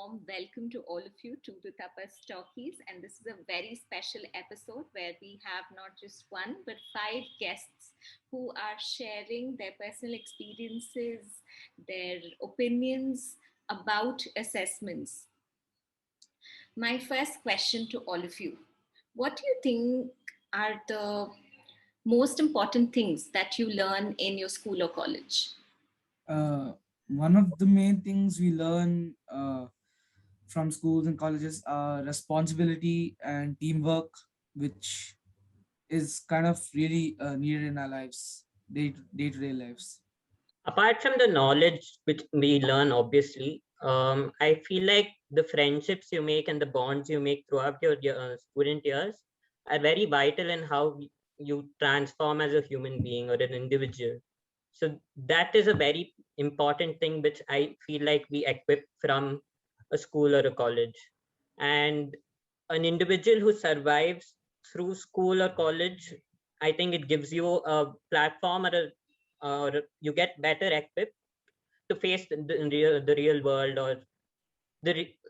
warm welcome to all of you to the Tapas Talkies. And this is a very special episode where we have not just one, but five guests who are sharing their personal experiences, their opinions about assessments. My first question to all of you: what do you think are the most important things that you learn in your school or college? uh, One of the main things we learn from schools and colleges are responsibility and teamwork, which is kind of really needed in our lives, day-to-day lives. Apart from the knowledge which we learn, obviously, I feel like the friendships you make and the bonds you make throughout your student years are very vital in how you transform as a human being or an individual. So that is a very important thing which I feel like we equip from a school or a college. And an individual who survives through school or college, I think it gives you a platform or you get better equipped to face the real world or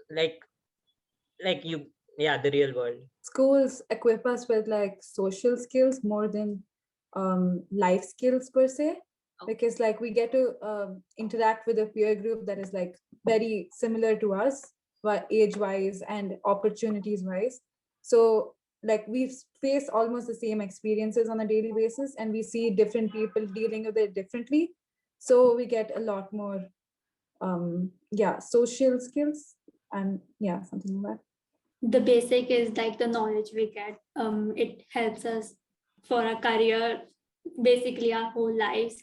like you, yeah, the real world. Schools equip us with like social skills more than life skills per se, because like we get to interact with a peer group that is like very similar to us, age wise and opportunities wise. So like we've faced almost the same experiences on a daily basis, and we see different people dealing with it differently, so we get a lot more social skills, and something like that. The basic is like the knowledge we get. It helps us for our career, basically our whole lives,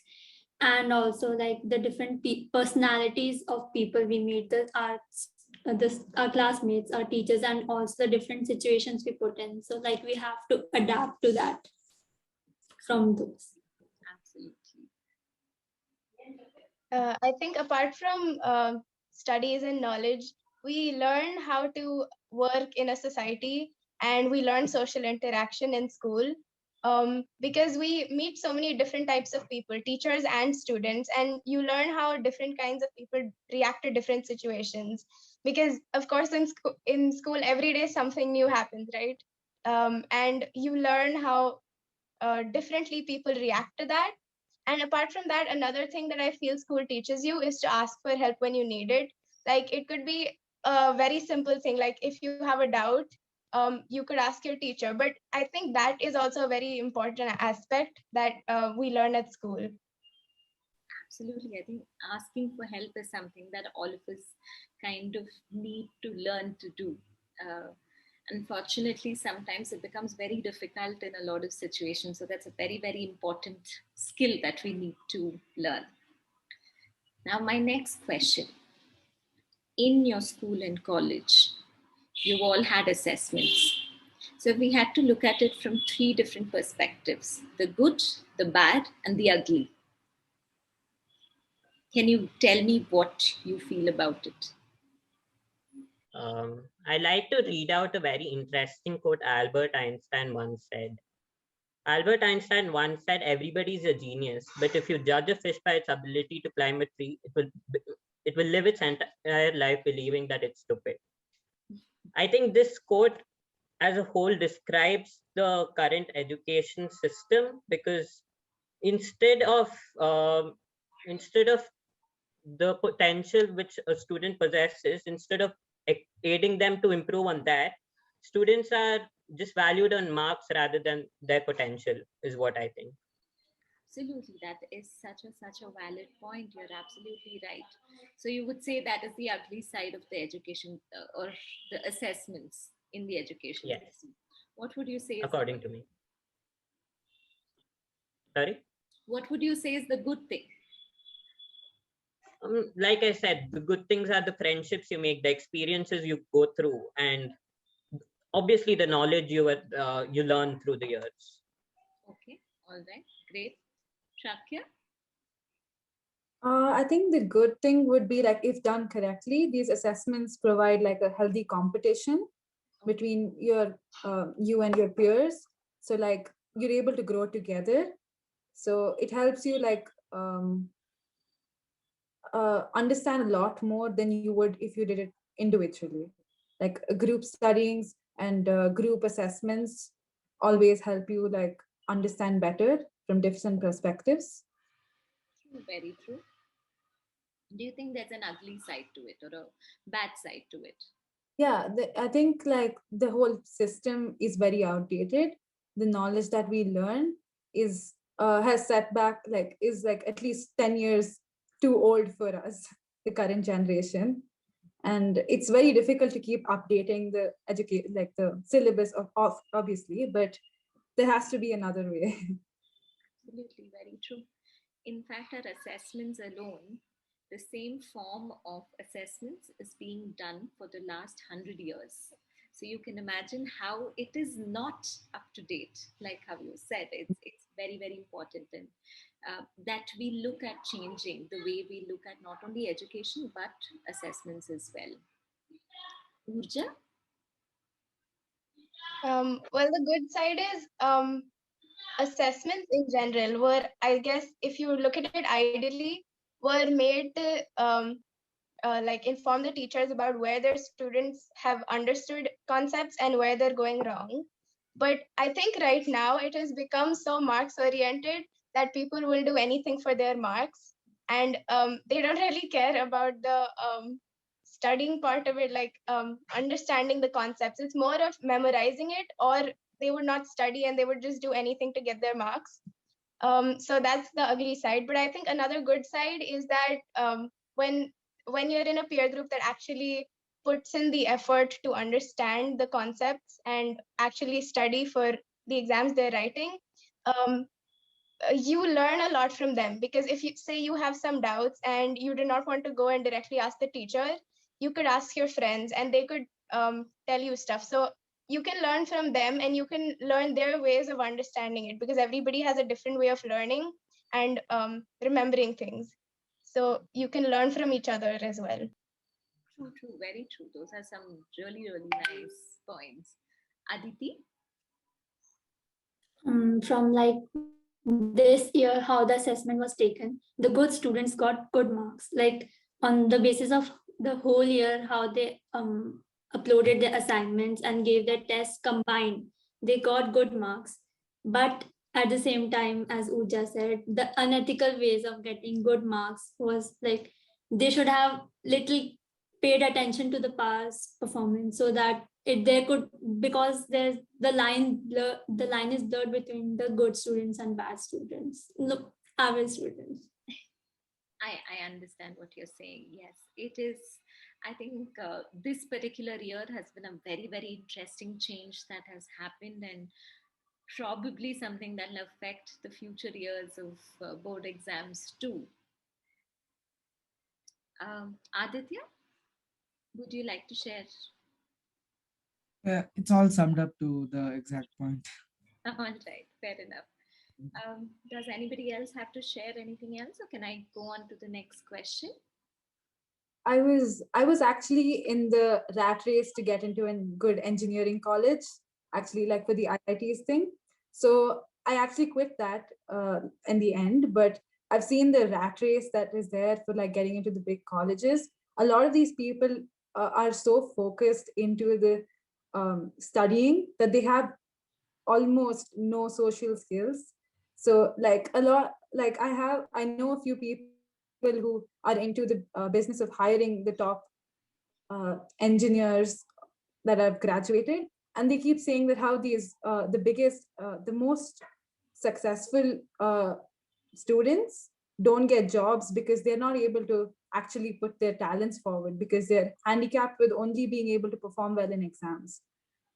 and also like the different personalities of people we meet, our classmates, our teachers, and also the different situations we put in. So like we have to adapt to that from those. Absolutely. I think apart from studies and knowledge, we learn how to work in a society, and we learn social interaction in school, because we meet so many different types of people, teachers and students, and you learn how different kinds of people react to different situations. Because of course, in school, every day something new happens, right? And you learn how differently people react to that. And apart from that, another thing that I feel school teaches you is to ask for help when you need it. Like it could be a very simple thing, like if you have a doubt, you could ask your teacher. But I think that is also a very important aspect that we learn at school. Absolutely. I think asking for help is something that all of us kind of need to learn to do. Unfortunately, sometimes it becomes very difficult in a lot of situations. So that's a very, very important skill that we need to learn. Now, my next question: in your school and college, you've all had assessments. So we had to look at it from three different perspectives: the good, the bad, and the ugly. Can you tell me what you feel about it? I like to read out a very interesting quote Albert Einstein once said. Albert Einstein once said, "Everybody is a genius, but if you judge a fish by its ability to climb a tree, it will live its entire life believing that it's stupid." I think this quote as a whole describes the current education system, because instead of um, instead of the potential which a student possesses, instead of aiding them to improve on that, students are just valued on marks rather than their potential, is what I think. Absolutely, that is such a valid point. You're absolutely right. So you would say that is the ugly side of the education or the assessments in the education Yes, system. What would you say is the according good? to me. Sorry. What would you say is the good thing? Like I said, the good things are the friendships you make, the experiences you go through, and obviously the knowledge you learn through the years. Okay, all right, great. Shakya? I think the good thing would be like if done correctly, these assessments provide like a healthy competition between you and your peers. So like you're able to grow together. So it helps you like understand a lot more than you would if you did it individually. Like group studies and group assessments always help you like understand better from different perspectives. True, very true. Do you think there's an ugly side to it or a bad side to it? Yeah, I think like the whole system is very outdated. The knowledge that we learn is has set back, like is like at least 10 years too old for us, the current generation. And it's very difficult to keep updating the educate like the syllabus of obviously, but there has to be another way. Absolutely, very true. In fact, our assessments alone, the same form of assessments is being done for the last 100 years. So you can imagine how it is not up to date. Like how you said, it's very, very important, and that we look at changing the way we look at not only education but assessments as well. Urja? Well, the good side is assessments in general were, I guess, if you look at it ideally, were made to like inform the teachers about where their students have understood concepts and where they're going wrong. But I think right now it has become so marks oriented that people will do anything for their marks, and they don't really care about the studying part of it, like understanding the concepts. It's more of memorizing it, or they would not study and they would just do anything to get their marks. So that's the ugly side. But I think another good side is that when when you're in a peer group that actually puts in the effort to understand the concepts and actually study for the exams they're writing, um, you learn a lot from them. Because if you say you have some doubts and you do not want to go and directly ask the teacher, you could ask your friends and they could tell you stuff. So you can learn from them and you can learn their ways of understanding it, because everybody has a different way of learning and remembering things. So you can learn from each other as well. True, true, very true. Those are some really, really nice points. Aditi? From like this year, how the assessment was taken, the good students got good marks. Like on the basis of the whole year, how they uploaded their assignments and gave their tests combined, they got good marks. But at the same time, as Uja said, the unethical ways of getting good marks was like they should have little paid attention to the past performance, so that it there could, because there's the line is blurred between the good students and bad students, no, average students. I understand what you're saying. Yes, it is. I think this particular year has been a very, very interesting change that has happened, and probably something that will affect the future years of board exams too. Aditya, would you like to share? Yeah, it's all summed up to the exact point. All right, fair enough. Does anybody else have to share anything else, or can I go on to the next question? I was actually in the rat race to get into a good engineering college, actually like for the IITs thing. So I actually quit that in the end, but I've seen the rat race that is there for like getting into the big colleges. A lot of these people are so focused into the studying that they have almost no social skills. So like a lot, like I know a few people who are into the business of hiring the top engineers that have graduated, and they keep saying that how these the biggest the most successful students don't get jobs because they're not able to actually put their talents forward because they're handicapped with only being able to perform well in exams.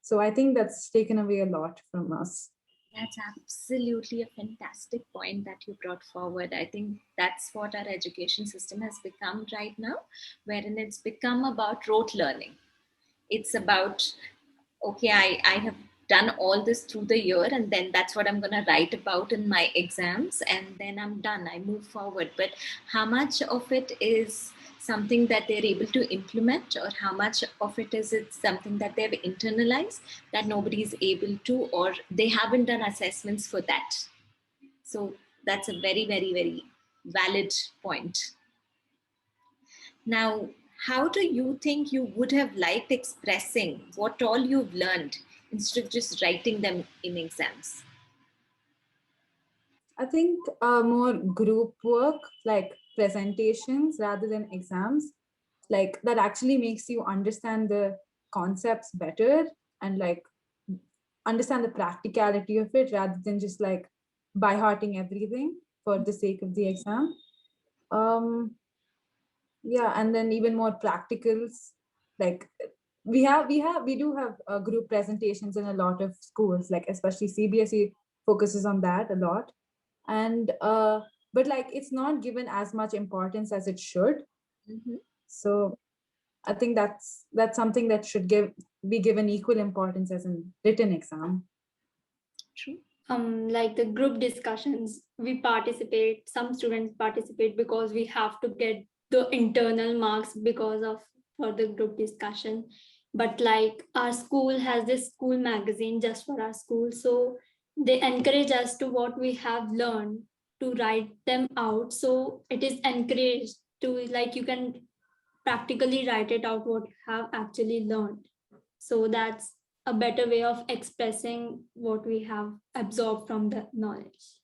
So I think that's taken away a lot from us. That's absolutely a fantastic point that you brought forward. I think that's what our education system has become right now, wherein it's become about rote learning. It's about, okay, I have done all this through the year, and then that's what I'm going to write about in my exams, and then I'm done. I move forward. But how much of it is something that they're able to implement, or how much of it is it something that they've internalized that nobody's able to, or they haven't done assessments for that? So that's a very, very, very valid point. Now, How do you think you would have liked expressing what all you've learned instead of just writing them in exams? I think more group work, like presentations rather than exams, like that actually makes you understand the concepts better and like understand the practicality of it rather than just like by hearting everything for the sake of the exam. Um, yeah, and then even more practicals, like we do have group presentations in a lot of schools, like especially CBSE focuses on that a lot, and but like it's not given as much importance as it should. Mm-hmm. So I think that's something that should give be given equal importance as in written exam. True. Like the group discussions, we participate, some students participate because we have to get the internal marks because of for the group discussion. But like our school has this school magazine just for our school, so they encourage us to what we have learned to write them out. So it is encouraged to like you can practically write it out what you have actually learned. So that's a better way of expressing what we have absorbed from the knowledge.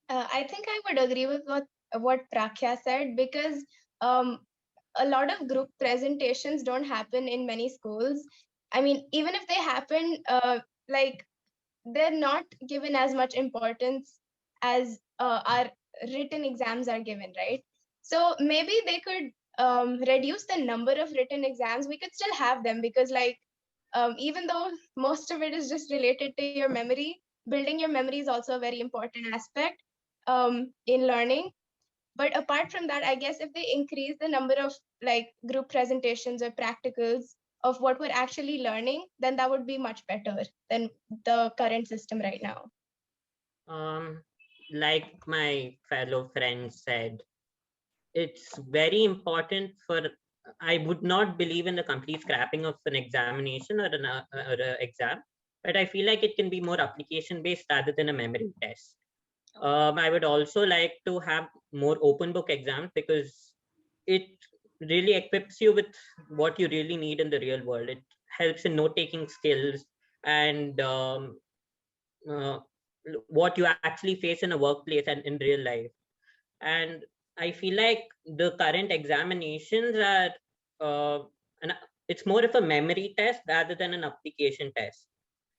I think I would agree with what Prakya said, because um, a lot of group presentations don't happen in many schools. I mean, even if they happen, like they're not given as much importance as our written exams are given, right? So maybe they could reduce the number of written exams. We could still have them, because like even though most of it is just related to your memory, building your memory is also a very important aspect in learning. But apart from that, I guess if they increase the number of like group presentations or practicals of what we're actually learning, then that would be much better than the current system right now. Um, like my fellow friend said, it's very important for. I would not believe in the complete scrapping of an examination or an exam, but I feel like it can be more application based rather than a memory test. I would also like to have more open book exams, because it really equips you with what you really need in the real world. It helps in note taking skills and uh, what you actually face in a workplace and in real life. And I feel like the current examinations are an, it's more of a memory test rather than an application test.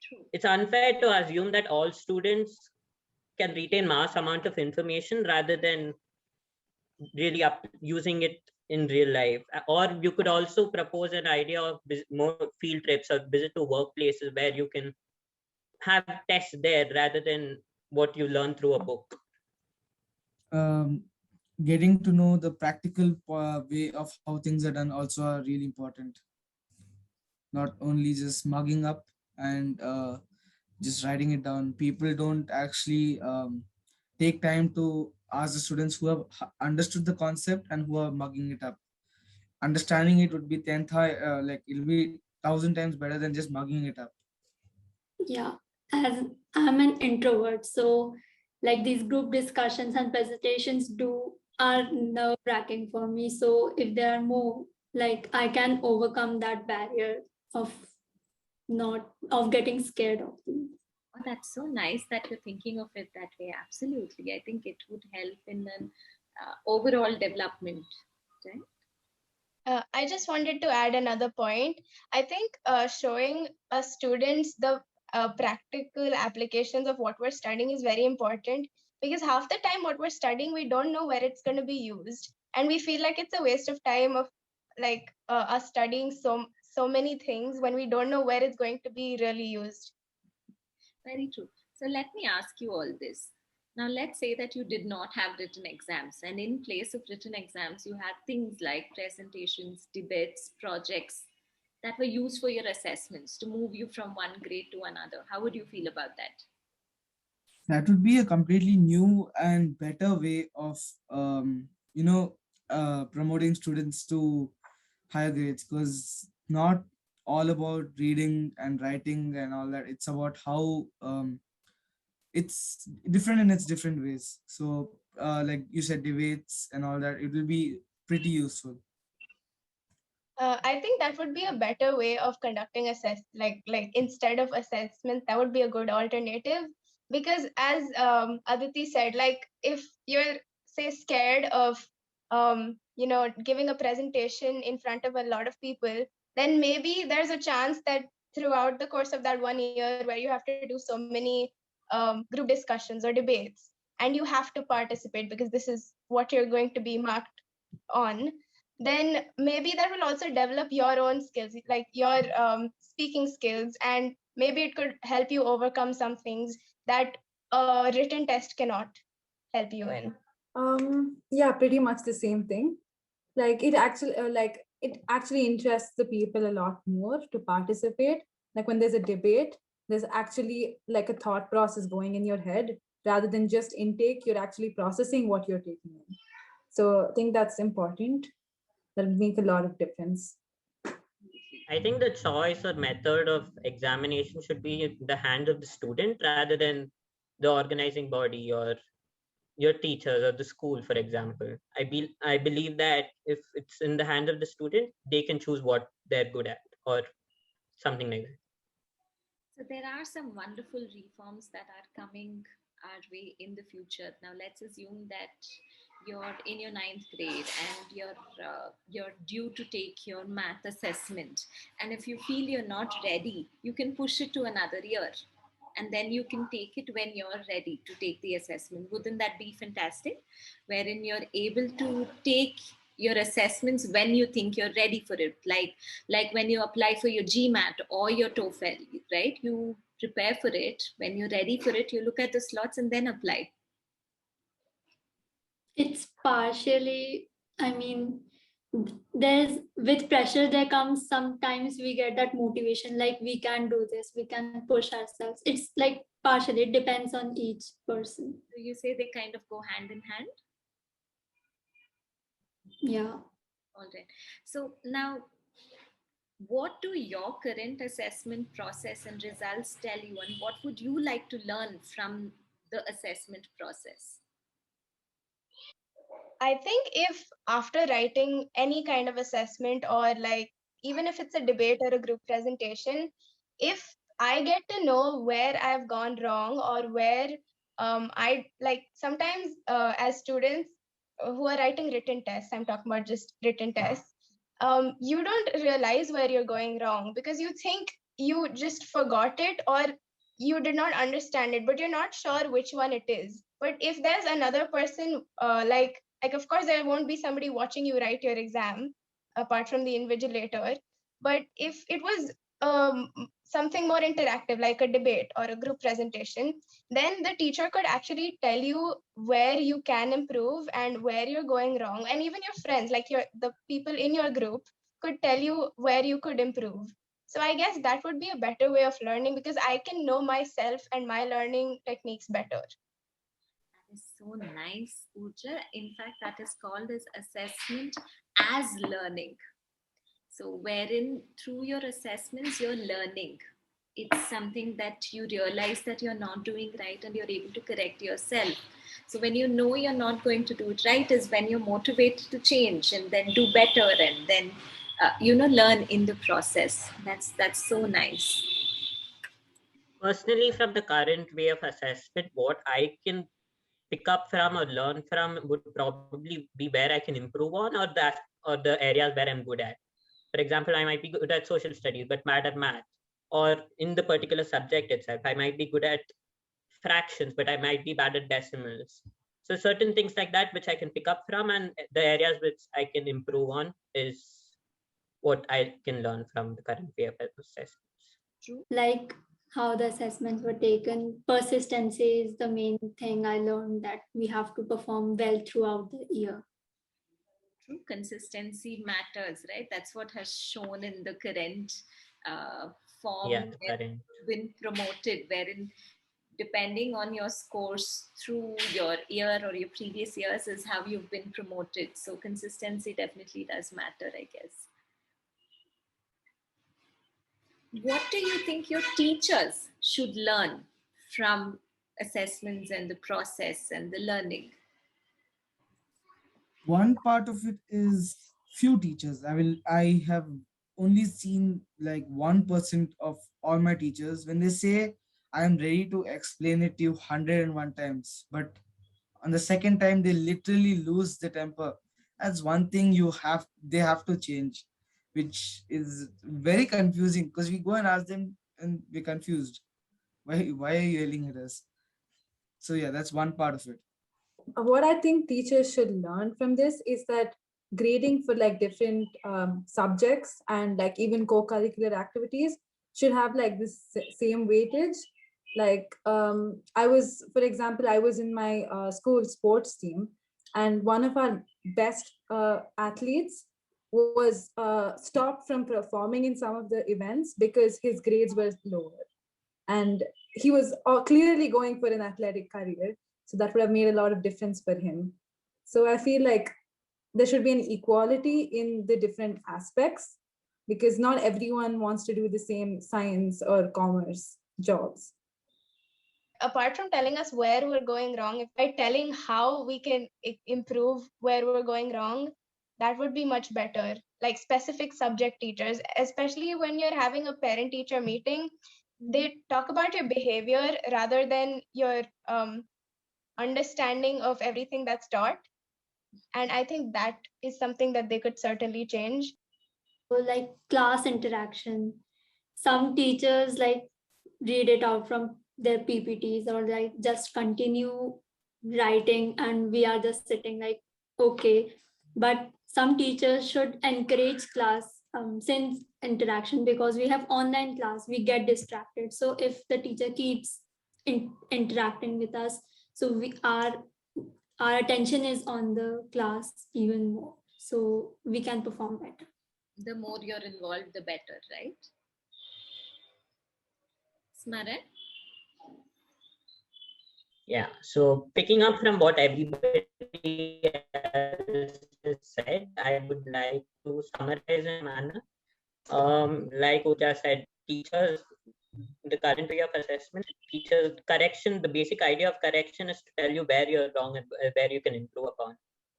True. It's unfair to assume that all students can retain mass amount of information rather than really using it in real life. Or you could also propose an idea of more field trips or visit to workplaces where you can have tests there rather than what you learn through a book. um, Getting to know the practical way of how things are done also are really important, not only just mugging up and just writing it down. People don't actually take time to ask the students who have understood the concept and who are mugging it up. Understanding it would be 10 like it'll be 1,000 times better than just mugging it up. Yeah, as I'm an introvert, so like these group discussions and presentations do are nerve wracking for me. So if there are more, like I can overcome that barrier of not of getting scared of these. Oh, that's so nice that you're thinking of it that way. Absolutely. I think it would help in an overall development, right? I just wanted to add another point. I think showing students the practical applications of what we're studying is very important, because half the time what we're studying, we don't know where it's going to be used. And we feel like it's a waste of time of like us studying so many things when we don't know where it's going to be really used. Very true. So let me ask you all this. Now, let's say that you did not have written exams, and in place of written exams, you had things like presentations, debates, projects that were used for your assessments to move you from one grade to another. How would you feel about that? That would be a completely new and better way of you know promoting students to higher grades, because not all about reading and writing and all that. It's about how it's different in its different ways. So like you said, debates and all that, it will be pretty useful. I think that would be a better way of conducting like instead of assessment, that would be a good alternative. Because as Aditi said, like if you're say scared of giving a presentation in front of a lot of people, then maybe there's a chance that throughout the course of that 1 year where you have to do so many group discussions or debates, and you have to participate because this is what you're going to be marked on, then maybe that will also develop your own skills, like your speaking skills, and maybe it could help you overcome some things that a written test cannot help you in. Yeah, pretty much the same thing. Like it actually interests the people a lot more to participate. Like when there's a debate, there's actually like a thought process going in your head rather than just intake. You're actually processing what you're taking in. So I think that's important. That'll make a lot of difference. I think the choice or method of examination should be in the hands of the student rather than the organizing body or your teachers or the school, for example. I believe that if it's in the hands of the student, they can choose what they're good at or something like that. So there are some wonderful reforms that are coming our way in the future. Now let's assume that you're in your ninth grade and you're due to take your math assessment, and if you feel you're not ready, you can push it to another year, and then you can take it when you're ready to take the assessment. Wouldn't that be fantastic? Wherein you're able to take your assessments when you think you're ready for it, like when you apply for your GMAT or your TOEFL, right? You prepare for it. When you're ready for it, you look at the slots and then apply. It's partially, I mean, there's with pressure there comes sometimes we get that motivation, like we can do this, we can push ourselves. It's like partially, it depends on each person. So you say they kind of go hand in hand. Yeah. All right. So now, what do your current assessment process and results tell you, and what would you like to learn from the assessment process? I think if after writing any kind of assessment, or like even if it's a debate or a group presentation, if I get to know where I've gone wrong, or where I like sometimes as students who are writing written tests, I'm talking about just written tests, you don't realize where you're going wrong because you think you just forgot it, or you did not understand it, but you're not sure which one it is. But if there's another person, like of course there won't be somebody watching you write your exam apart from the invigilator, but if it was something more interactive like a debate or a group presentation, then the teacher could actually tell you where you can improve and where you're going wrong, and even your friends, like the people in your group, could tell you where you could improve. So I guess that would be a better way of learning because I can know myself and my learning techniques better. That is so nice, Pooja. In fact, that is called as assessment as learning. So, wherein through your assessments, you're learning. It's something that you realize that you're not doing right and you're able to correct yourself. So, when you know you're not going to do it right, is when you're motivated to change and then do better, and then learn in the process. That's so nice. Personally, from the current way of assessment, what I can pick up from or learn from would probably be where I can improve on, or the areas where I'm good at. For example, I might be good at social studies but bad at math, or in the particular subject itself, I might be good at fractions but I might be bad at decimals. So certain things like that which I can pick up from, and the areas which I can improve on is what I can learn from the current way of assessments. True. Like how the assessments were taken, persistency is the main thing I learned, that we have to perform well throughout the year. True. Consistency matters, right? That's what has shown in the current form Yeah, where current. you've been promoted, wherein depending on your scores through your year or your previous years is how you've been promoted. So consistency definitely does matter, I guess. What do you think your teachers should learn from assessments and the process and the learning? One part of it is few teachers. I have only seen like 1% of all my teachers when they say I am ready to explain it to you 101 times, but on the second time they literally lose the temper. That's one thing they have to change, which is very confusing because we go and ask them and we're confused. Why are you yelling at us? So yeah, that's one part of it. What I think teachers should learn from this is that grading for like different subjects and like even co-curricular activities should have like this same weightage. Like I was, for example, I was in my school sports team, and one of our best athletes was stopped from performing in some of the events because his grades were lower, and he was clearly going for an athletic career, so that would have made a lot of difference for him. So I feel like there should be an equality in the different aspects, because not everyone wants to do the same science or commerce jobs. Apart from telling us where we're going wrong, if by telling how we can improve where we're going wrong, that would be much better. Like specific subject teachers, especially when you're having a parent teacher meeting, they talk about your behavior rather than your understanding of everything that's taught. And I think that is something that they could certainly change. So like class interaction, some teachers like read it out from their PPTs or like just continue writing and we are just sitting like okay. But some teachers should encourage class since interaction, because we have online class, we get distracted. So if the teacher keeps interacting with us, so our attention is on the class even more, so we can perform better. The more you're involved, the better, right? Smaran? Yeah, so picking up from what everybody else has said, I would like to summarize in a manner. Like Uja said, teachers, the current way of assessment, teachers, correction, the basic idea of correction is to tell you where you're wrong and where you can improve upon.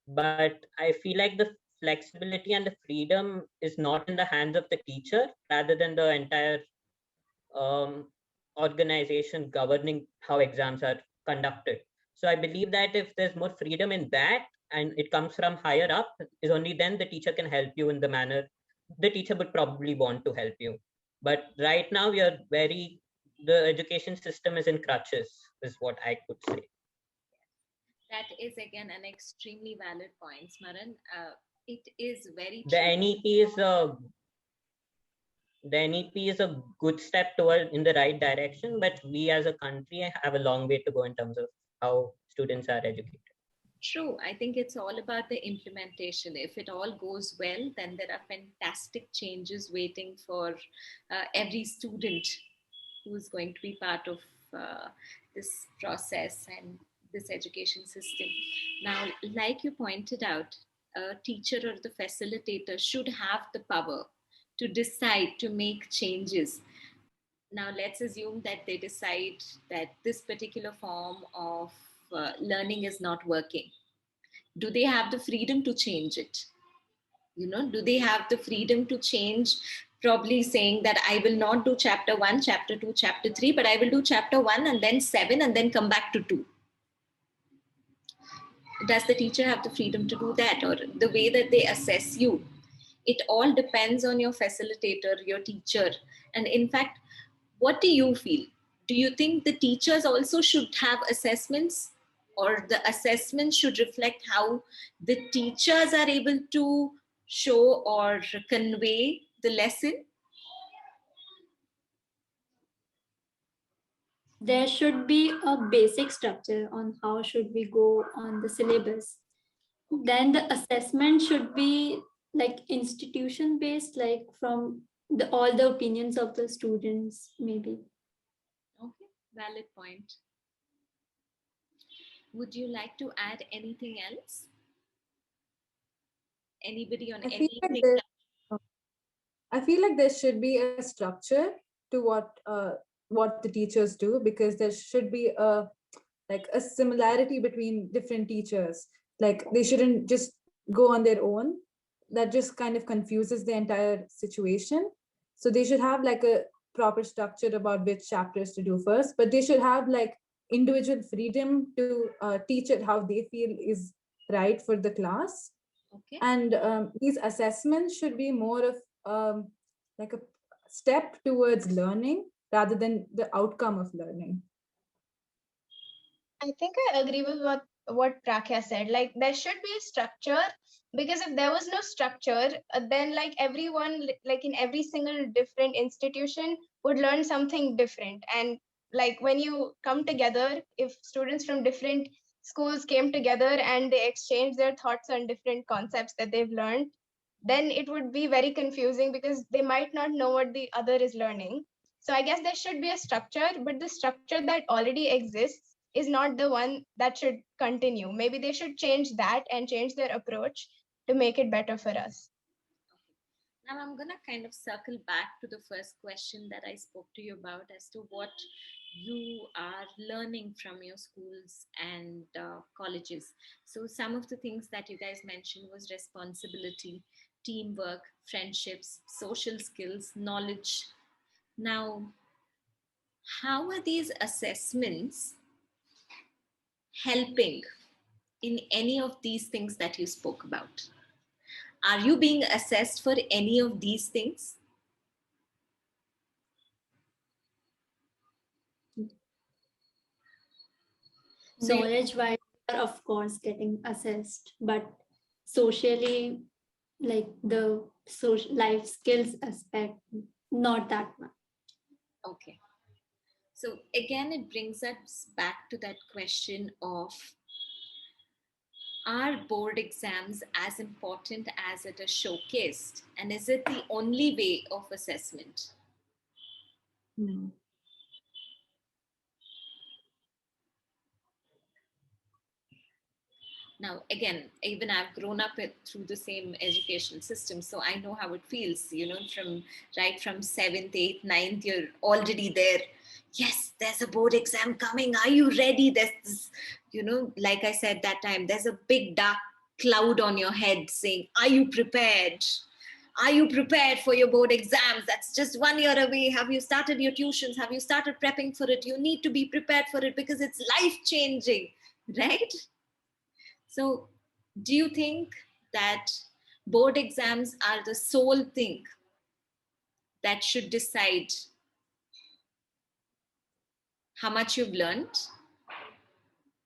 But I feel like the flexibility and the freedom is not in the hands of the teacher, rather than the entire um, organization governing how exams are conducted. So I believe that if there's more freedom in that and it comes from higher up, is only then the teacher can help you in the manner the teacher would probably want to help you. But right now, the education system is in crutches, is what I could say. That is again an extremely valid point, Smaran. It is very The true. NEP is a the NEP is a good step toward in the right direction, but we as a country have a long way to go in terms of how students are educated. True. I think it's all about the implementation. If it all goes well, then there are fantastic changes waiting for every student who's going to be part of this process and this education system. Now, like you pointed out, a teacher or the facilitator should have the power to decide to make changes. Now, let's assume that they decide that this particular form of learning is not working. Do they have the freedom to change it? Do they have the freedom to change, probably saying that I will not do chapter 1, chapter 2, chapter 3, but I will do chapter 1 and then 7 and then come back to 2? Does the teacher have the freedom to do that? Or the way that they assess you, it all depends on your facilitator, your teacher. And in fact, what do you feel? Do you think the teachers also should have assessments, or the assessments should reflect how the teachers are able to show or convey the lesson? There should be a basic structure on how should we go on the syllabus. Then the assessment should be like institution based, like from all the opinions of the students maybe. Okay, valid point. Would you like to add anything else? Anybody on I feel like anything? I feel like there should be a structure to what the teachers do, because there should be a similarity between different teachers. Like they shouldn't just go on their own. that just kind of confuses the entire situation. So they should have like a proper structure about which chapters to do first, but they should have like individual freedom to teach it how they feel is right for the class. Okay. And these assessments should be more of like a step towards learning rather than the outcome of learning. I think I agree with what Prakya said. Like there should be a structure, because if there was no structure, then like everyone, like in every single different institution, would learn something different. And like when you come together, if students from different schools came together and they exchanged their thoughts on different concepts that they've learned, then it would be very confusing because they might not know what the other is learning. So I guess there should be a structure, but the structure that already exists is not the one that should continue. Maybe they should change that and change their approach to make it better for us. Now I'm going to kind of circle back to the first question that I spoke to you about as to what you are learning from your schools and colleges. So some of the things that you guys mentioned was responsibility, teamwork, friendships, social skills, knowledge. Now, how are these assessments helping in any of these things that you spoke about? Are you being assessed for any of these things? So Knowledge wise, are of course getting assessed, but socially, like the social life skills aspect, not that much. okay. So again, it brings us back to that question of, are board exams as important as it is showcased? And is it the only way of assessment? No. Now, again, even I've grown up through the same education system, so I know how it feels. You know, from right from seventh, eighth, ninth, you're already there. Yes, there's a board exam coming. Are you ready? There's this, you know, like I said that time, there's a big dark cloud on your head saying, "Are you prepared? Are you prepared for your board exams? That's just 1 year away. Have you started your tuitions? Have you started prepping for it? You need to be prepared for it because it's life changing, right?" So, do you think that board exams are the sole thing that should decide how much you've learned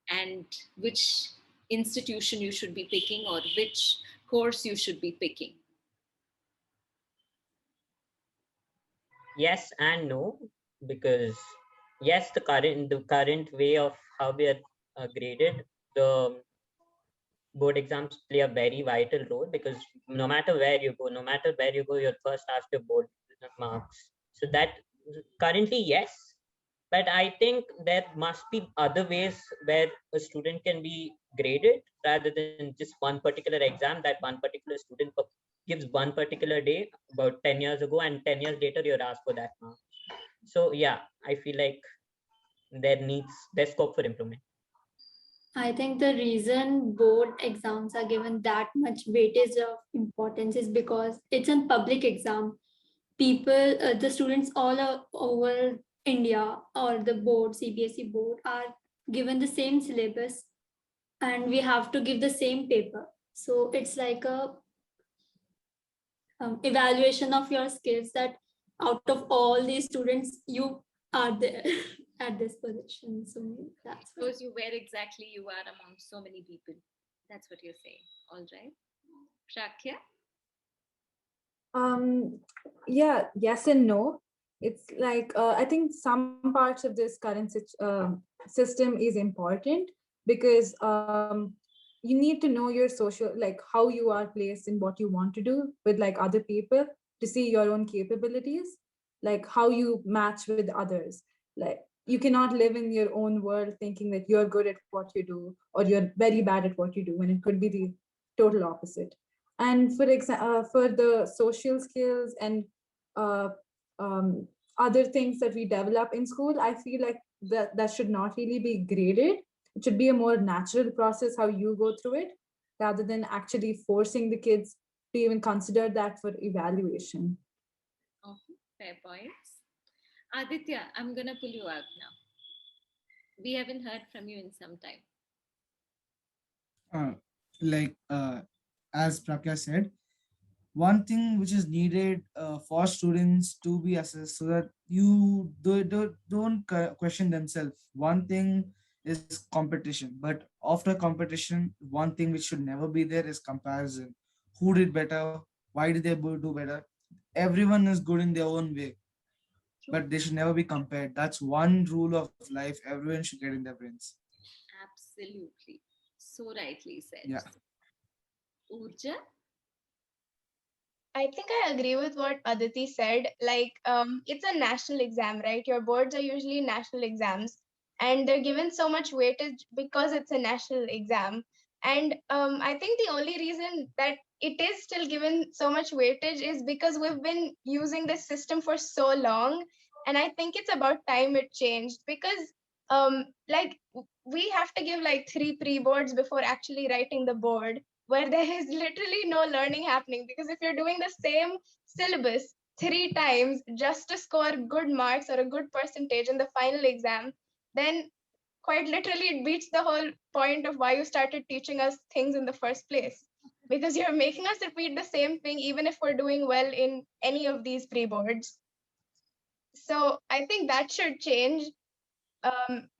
and which institution you should be picking or which course you should be picking? Yes and no, because yes, the current way of how we are graded, the board exams play a very vital role, because no matter where you go, you're first asked your board marks. So that currently, yes, but I think there must be other ways where a student can be graded rather than just one particular exam that one particular student gives one particular day about 10 years ago, and 10 years later you're asked for that mark. So yeah, I feel like there's scope for improvement. I think the reason board exams are given that much weightage of importance is because it's a public exam. People, the students over India or the board, CBSE board, are given the same syllabus and we have to give the same paper. So it's like a evaluation of your skills that out of all these students, you are there at this position. So that's why. Shows you where exactly you are among so many people. That's what you're saying. All right. Shakya? Um, yeah, yes and no. It's like I think some parts of this current system is important because you need to know your social, like how you are placed in what you want to do with like other people to see your own capabilities, like how you match with others. Like you cannot live in your own world thinking that you're good at what you do or you're very bad at what you do when it could be the total opposite. And for the social skills and uh, um, other things that we develop in school, I feel like that should not really be graded. It should be a more natural process how you go through it rather than actually forcing the kids to even consider that for evaluation. Okay, fair points. Aditya, I'm gonna pull you out now. We haven't heard from you in some time. uh, as Prakya said, one thing which is needed for students to be assessed so that you don't question themselves. One thing is competition, but after competition, one thing which should never be there is comparison. Who did better? Why did they do better? Everyone is good in their own way, True. but they should never be compared. That's one rule of life everyone should get in their brains. Absolutely. So rightly said. Yeah. Urja? I think I agree with what Aditi said. Like, it's a national exam, right? Your boards are usually national exams, and they're given so much weightage because it's a national exam. And I think the only reason that it is still given so much weightage is because we've been using this system for so long. And I think it's about time it changed because, like, we have to give like 3 pre-boards before actually writing the board, where there is literally no learning happening, because if you're doing the same syllabus 3 times just to score good marks or a good percentage in the final exam, then quite literally it beats the whole point of why you started teaching us things in the first place, because you're making us repeat the same thing even if we're doing well in any of these pre-boards. So I think that should change.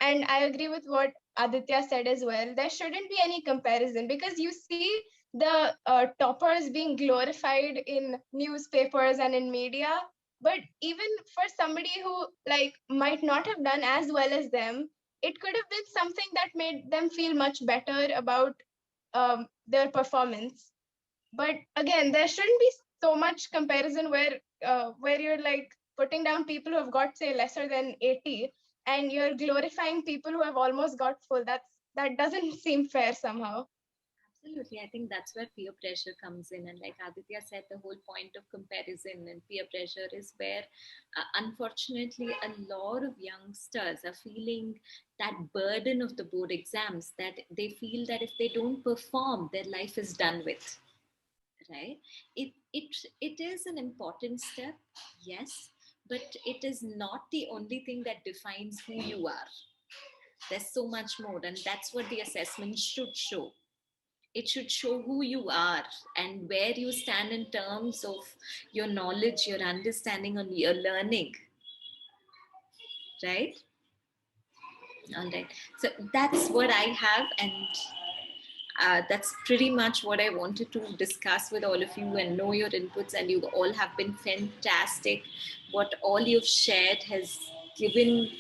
And I agree with what Aditya said as well. There shouldn't be any comparison, because you see the toppers being glorified in newspapers and in media. But even for somebody who like might not have done as well as them, it could have been something that made them feel much better about their performance. But again, there shouldn't be so much comparison where you're like putting down people who have got say lesser than 80, and you're glorifying people who have almost got full. That doesn't seem fair somehow. Absolutely. I think that's where peer pressure comes in. And like Aditya said, the whole point of comparison and peer pressure is where, unfortunately, a lot of youngsters are feeling that burden of the board exams, that they feel that if they don't perform, their life is done with. Right? It is an important step, yes, but it is not the only thing that defines who you are. There's so much more, and that's what the assessment should show. It should show who you are and where you stand in terms of your knowledge, your understanding, and your learning, right? All right. So that's what I have, and that's pretty much what I wanted to discuss with all of you and know your inputs. And you all have been fantastic. What all you've shared has given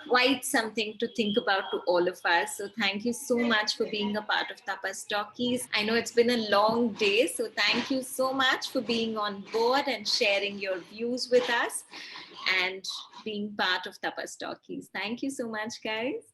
quite something to think about to all of us. So thank you so much for being a part of Tapas Talkies. I know it's been a long day, so thank you so much for being on board and sharing your views with us and being part of Tapas Talkies. Thank you so much, guys.